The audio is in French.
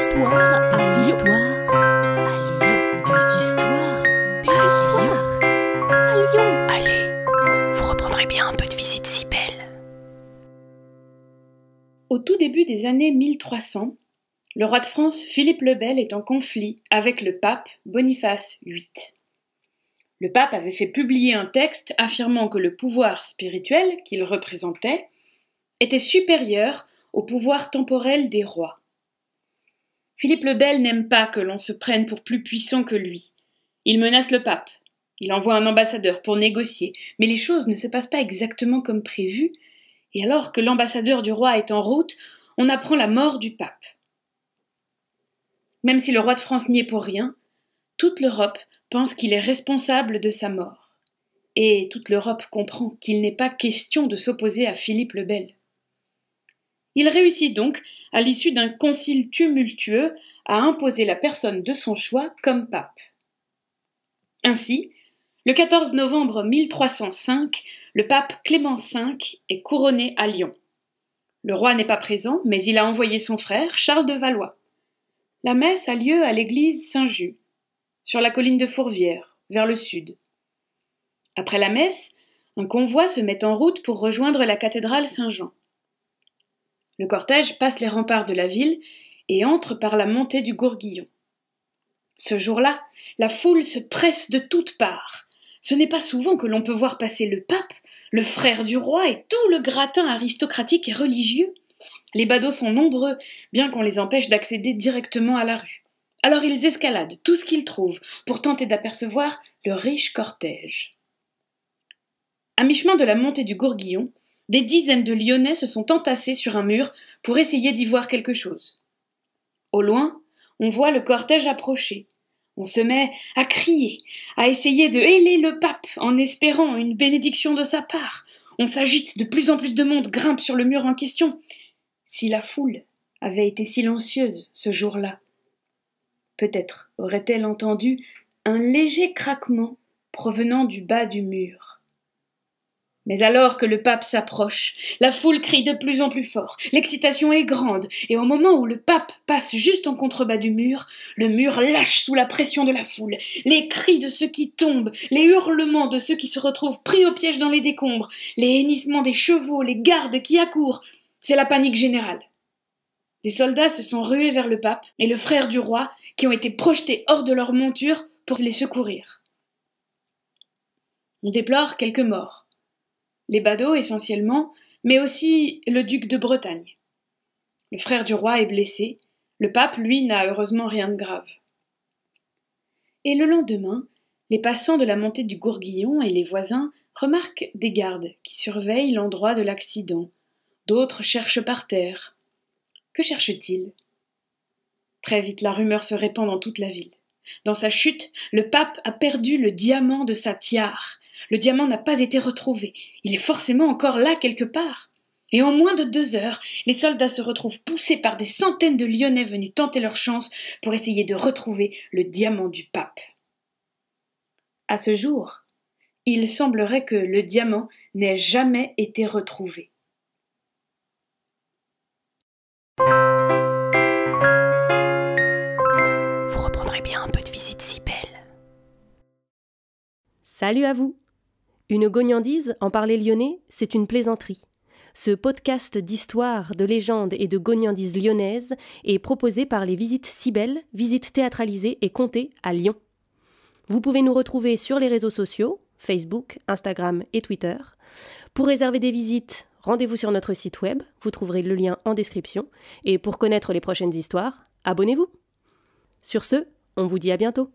histoires à Lyon. À Lyon. Allez, vous reprendrez bien un peu de visite si belle. Au tout début des années 1300, le roi de France Philippe le Bel est en conflit avec le pape Boniface VIII. Le pape avait fait publier un texte affirmant que le pouvoir spirituel qu'il représentait était supérieur au pouvoir temporel des rois. Philippe le Bel n'aime pas que l'on se prenne pour plus puissant que lui. Il menace le pape. Il envoie un ambassadeur pour négocier, mais les choses ne se passent pas exactement comme prévu, et alors que l'ambassadeur du roi est en route, on apprend la mort du pape. Même si le roi de France n'y est pour rien, toute l'Europe pense qu'il est responsable de sa mort. Et toute l'Europe comprend qu'il n'est pas question de s'opposer à Philippe le Bel. Il réussit donc, à l'issue d'un concile tumultueux, à imposer la personne de son choix comme pape. Ainsi, le 14 novembre 1305, le pape Clément V est couronné à Lyon. Le roi n'est pas présent, mais il a envoyé son frère, Charles de Valois. La messe a lieu à l'église Saint-Just, sur la colline de Fourvière, vers le sud. Après la messe, un convoi se met en route pour rejoindre la cathédrale Saint-Jean. Le cortège passe les remparts de la ville et entre par la montée du Gourguillon. Ce jour-là, la foule se presse de toutes parts. Ce n'est pas souvent que l'on peut voir passer le pape, le frère du roi et tout le gratin aristocratique et religieux. Les badauds sont nombreux, bien qu'on les empêche d'accéder directement à la rue. Alors ils escaladent tout ce qu'ils trouvent pour tenter d'apercevoir le riche cortège. À mi-chemin de la montée du Gourguillon, des dizaines de Lyonnais se sont entassés sur un mur pour essayer d'y voir quelque chose. Au loin, on voit le cortège approcher. On se met à crier, à essayer de héler le pape en espérant une bénédiction de sa part. On s'agite, de plus en plus de monde grimpe sur le mur en question. Si la foule avait été silencieuse ce jour-là, peut-être aurait-elle entendu un léger craquement provenant du bas du mur. Mais alors que le pape s'approche, la foule crie de plus en plus fort, l'excitation est grande, et au moment où le pape passe juste en contrebas du mur, le mur lâche sous la pression de la foule, les cris de ceux qui tombent, les hurlements de ceux qui se retrouvent pris au piège dans les décombres, les hennissements des chevaux, les gardes qui accourent, c'est la panique générale. Des soldats se sont rués vers le pape et le frère du roi, qui ont été projetés hors de leur monture pour les secourir. On déplore quelques morts. Les badauds essentiellement, mais aussi le duc de Bretagne. Le frère du roi est blessé, le pape, lui, n'a heureusement rien de grave. Et le lendemain, les passants de la montée du Gourguillon et les voisins remarquent des gardes qui surveillent l'endroit de l'accident. D'autres cherchent par terre. Que cherchent-ils ? Très vite, la rumeur se répand dans toute la ville. Dans sa chute, le pape a perdu le diamant de sa tiare. Le diamant n'a pas été retrouvé. Il est forcément encore là quelque part. Et en moins de 2 heures, les soldats se retrouvent poussés par des centaines de Lyonnais venus tenter leur chance pour essayer de retrouver le diamant du pape. À ce jour, il semblerait que le diamant n'ait jamais été retrouvé. Vous reprendrez bien un peu de visite si belle. Salut à vous! Une gognandise, en parler lyonnais, c'est une plaisanterie. Ce podcast d'histoire, de légendes et de gognandises lyonnaises est proposé par les Visites si belles, visites théâtralisées et contées à Lyon. Vous pouvez nous retrouver sur les réseaux sociaux, Facebook, Instagram et Twitter. Pour réserver des visites, rendez-vous sur notre site web, vous trouverez le lien en description. Et pour connaître les prochaines histoires, abonnez-vous. Sur ce, on vous dit à bientôt.